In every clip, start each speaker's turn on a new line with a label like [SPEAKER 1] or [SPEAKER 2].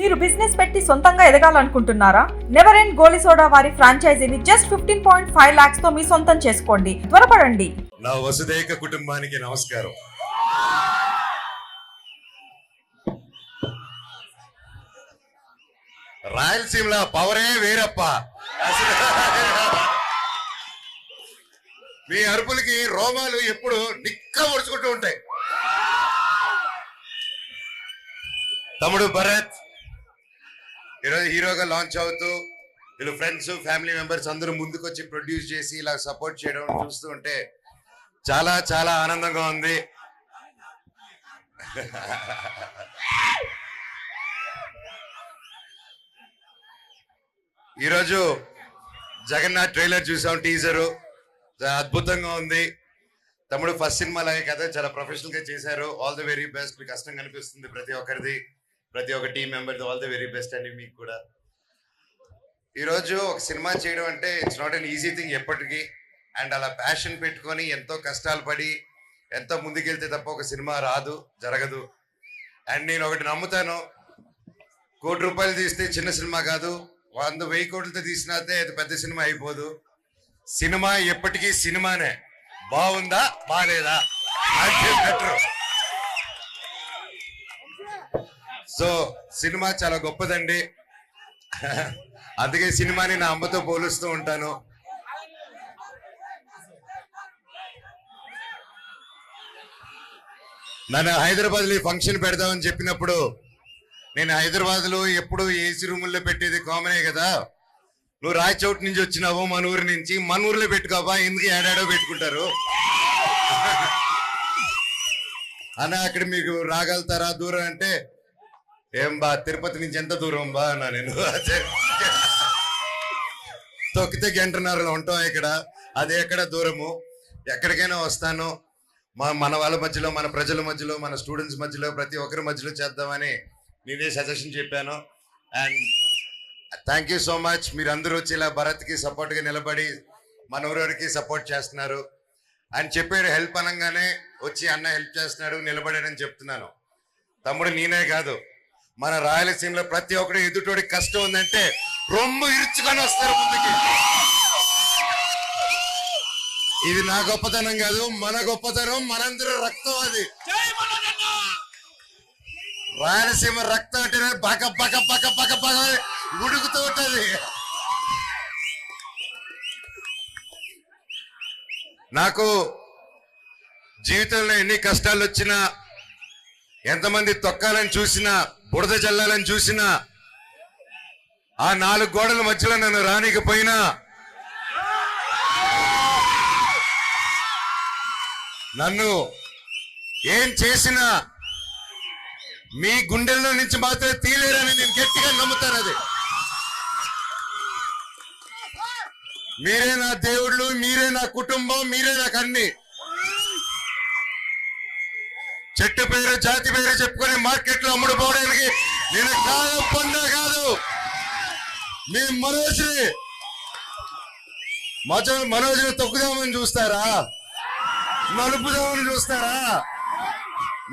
[SPEAKER 1] మీరు బిజినెస్ పెట్టి సొంతంగా ఎదగాలనుకుంటున్నారా? నెవర్ ఎండ్ గోలీ సోడా వారి ఫ్రాంచైజీని జస్ట్ 15.5 lakhs తో మీ సొంతం చేసుకోండి. త్వరపడండి.
[SPEAKER 2] నా వసుదైక కుటుంబానికి నమస్కారం. రాయలసీమలో పవరే వేరప్ప. మీ అరుపులకి రోమాలు ఎప్పుడు నిక్క ఒడుచుకుంటూ ఉంటాయి. తమ్ముడు భరత్ ఈరోజు హీరోగా లాంచ్ అవుతూ వీళ్ళు ఫ్రెండ్స్ ఫ్యామిలీ మెంబర్స్ అందరూ ముందుకు వచ్చి ప్రొడ్యూస్ చేసి ఇలా సపోర్ట్ చేయడం చూస్తూ ఉంటే చాలా చాలా ఆనందంగా ఉంది. ఈరోజు జగన్నాథ్ ట్రైలర్ చూసాం, టీజరు అద్భుతంగా ఉంది. తమ్ముడు ఫస్ట్ సినిమా లాగే కదా చాలా ప్రొఫెషనల్ గా చేశారు. All the very best. మీకు కష్టం కనిపిస్తుంది ప్రతి ఒక్కరిది, ప్రతి ఒక్క టీం మెంబర్ది. ఆల్ ది వెరీ బెస్ట్ అండి మీకు కూడా. ఈరోజు ఒక సినిమా చేయడం అంటే it's not an easy thing ఎప్పటికీ. అండ్ అలా ప్యాషన్ పెట్టుకొని ఎంతో కష్టాలు పడి ఎంతో ముందుకెళ్తే తప్ప ఒక సినిమా రాదు, జరగదు. అండ్ నేను ఒకటి నమ్ముతాను, 1 కోటి రూపాయలు తీస్తే చిన్న సినిమా కాదు, 100,000 కోట్లతో తీసినాతే అది పెద్ద సినిమా అయిపోదు. సినిమా ఎప్పటికీ సినిమానే. బాగుందా బాగాలేదా బెటర్. సో సినిమా చాలా గొప్పదండి. అందుకే సినిమాని నా అమ్మతో పోలుస్తూ ఉంటాను. నన్ను హైదరాబాద్ లో ఫంక్షన్ పెడదామని చెప్పినప్పుడు నేను హైదరాబాద్ లో ఎప్పుడు ఏసీ రూముల్లో పెట్టేది కామనే కదా. నువ్వు రాయచోటు నుంచి వచ్చినావు, మన ఊరి నుంచి, మన ఊర్లో పెట్టుకోబా, ఎందుకు ఏడాడో పెట్టుకుంటారు అన్న. అక్కడ మీకు రాగలుగుతారా దూరం అంటే, ఏం బా తిరుపతి నుంచి ఎంత దూరం బా అన్నా. నేను తొక్కితే 1.5 ఉంటాం ఇక్కడ, అది ఎక్కడ దూరము, ఎక్కడికైనా వస్తాను. మన వాళ్ళ మధ్యలో, మన ప్రజల మధ్యలో, మన స్టూడెంట్స్ మధ్యలో, ప్రతి ఒక్కరి మధ్యలో చేద్దామని నేనే సజెషన్ చెప్పాను. And thank you so much. మీరందరూ వచ్చి ఇలా భరత్కి సపోర్ట్గా నిలబడి మన ఊరికి సపోర్ట్ చేస్తున్నారు. ఆయన చెప్పాడు హెల్ప్ అనగానే వచ్చి అన్న హెల్ప్ చేస్తున్నాడు, నిలబడాడని చెప్తున్నాను. తమ్ముడు నేనే కాదు, మన రాయలసీమలో ప్రతి ఒక్కరు ఎదుటోడికి కష్టం ఉందంటే రొమ్ము ఇరుచుకొని వస్తారు ముందుకి. ఇది నా గొప్పతనం కాదు, మన గొప్పతనం, మనందరూ రక్తం. అది రాయలసీమ రక్తం అంటేనే బక బక బక బక బక ఉడుకుతూ ఉంటది. నాకు జీవితంలో ఎన్ని కష్టాలు వచ్చినా, ఎంతమంది తొక్కాలని చూసినా, బురద జల్లాలని చూసినా, ఆ 4 గోడల మధ్యలో నన్ను రానికపోయినా, నన్ను ఏం చేసినా మీ గుండెల్లో నుంచి మాత్రమే తీలేరని నేను గట్టిగా నమ్ముతాను. అది మీరే నా దేవుళ్ళు, మీరే నా కుటుంబం, మీరే నాకు అన్ని. చెట్టు పేరు జాతి పేరు చెప్పుకొని మార్కెట్ లో అమ్ముడుపోవడానికి నేను కాదు, పొందా కాదు. మీ మనోజ్ని తొక్కుదామని చూస్తారా, నలుపుదామని చూస్తారా?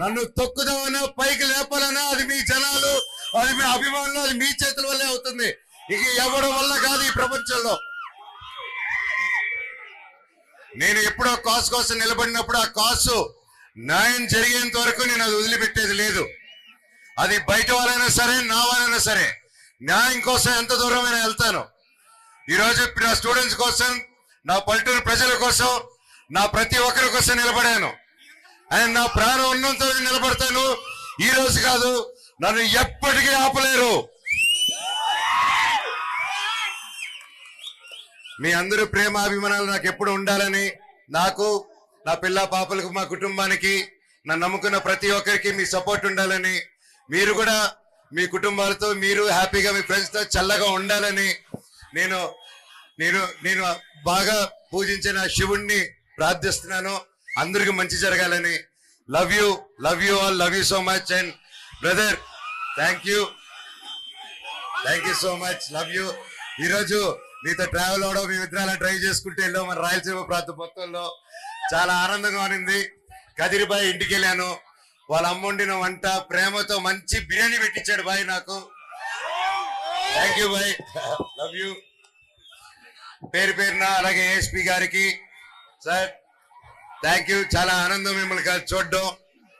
[SPEAKER 2] నన్ను తొక్కుదామన్నా, పైకి లేపాలన్నా అది మీ జనాలు, అది మీ అభిమానులు, అది మీ చేతుల వల్లే అవుతుంది. ఇక ఎవరి వల్ల కాదు ఈ ప్రపంచంలో. నేను ఎప్పుడో కాసు కోసం నిలబడినప్పుడు ఆ కాసు న్యాయం జరిగేంత వరకు నేను అది వదిలిపెట్టేది లేదు. అది బయట వాళ్ళైనా సరే, నా వాళ్ళైనా సరే, న్యాయం కోసం ఎంత దూరమైనా వెళ్తాను. ఈరోజు నా స్టూడెంట్స్ కోసం, నా పల్లెటూరు ప్రజల కోసం, నా ప్రతి ఒక్కరి కోసం నిలబడాను. అండ్ నా ప్రాణం ఉన్నంత నిలబడతాను. ఈ రోజు కాదు, నన్ను ఎప్పటికీ ఆపలేరు. మీ అందరూ ప్రేమ అభిమానాలు నాకు ఎప్పుడు ఉండాలని, నాకు, నా పిల్ల పాపలకు, మా కుటుంబానికి, నన్ను నమ్ముకున్న ప్రతి ఒక్కరికి మీ సపోర్ట్ ఉండాలని, మీరు కూడా మీ కుటుంబాలతో మీరు హ్యాపీగా మీ ఫ్రెండ్స్ తో చల్లగా ఉండాలని నేను నేను నేను బాగా పూజించిన శివుణ్ణి ప్రార్థిస్తున్నాను. అందరికి మంచి జరగాలని. Love you all, love you so much. And brother thank you so much, love you. ఈరోజు నీతో ట్రావెల్ అవడం, మీ విగ్రహాలు డ్రైవ్ చేసుకుంటూ వెళ్ళాం మన రాయలసీమ ప్రాంత మొత్తంలో. చాలా ఆనందంగా ఉంది. కదిరిబాయి ఇంటికి వెళ్ళాను, వాళ్ళ అమ్మ వండిన వంట ప్రేమతో మంచి బిర్యానీ పెట్టించాడు బాయ్ నాకు. Thank you by, love you. పేరు పేరున అలాగే ఏఎస్పీ గారికి సార్ థ్యాంక్ యూ. చాలా ఆనందం మిమ్మల్ని చూడడం,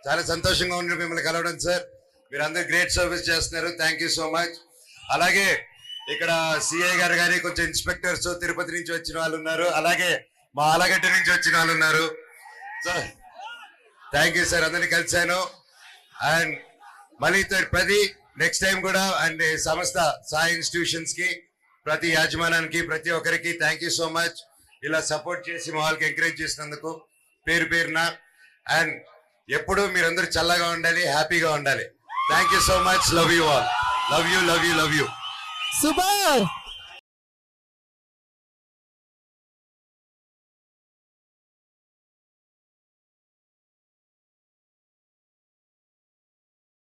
[SPEAKER 2] చాలా సంతోషంగా ఉంది మిమ్మల్ని కలవడం సార్. మీరు అందరు గ్రేట్ సర్వీస్ చేస్తున్నారు, థ్యాంక్ యూ సో మచ్. అలాగే ఇక్కడ సిఐ గారు కానీ కొంచెం ఇన్స్పెక్టర్స్ తిరుపతి నుంచి వచ్చిన వాళ్ళు ఉన్నారు, అలాగే మా ఆలగడ్డ నుంచి వచ్చిన వాళ్ళు ఉన్నారు. సో థ్యాంక్ యూ సార్, అందరినీ కలిశాను. అండ్ మళ్ళీ ప్రతి నెక్స్ట్ టైం కూడా అండ్ సంస్థ సాయి ఇన్స్టిట్యూషన్స్ కి ప్రతి యాజమానానికి ప్రతి ఒక్కరికి థ్యాంక్ యూ సో మచ్. ఇలా సపోర్ట్ చేసి మా వాళ్ళకి ఎంకరేజ్ చేసినందుకు పేరు పేరున. అండ్ ఎప్పుడు మీరందరూ చల్లగా ఉండాలి, హ్యాపీగా ఉండాలి. Thank you so much. Love you all. Love you, love you, love you.
[SPEAKER 3] Super.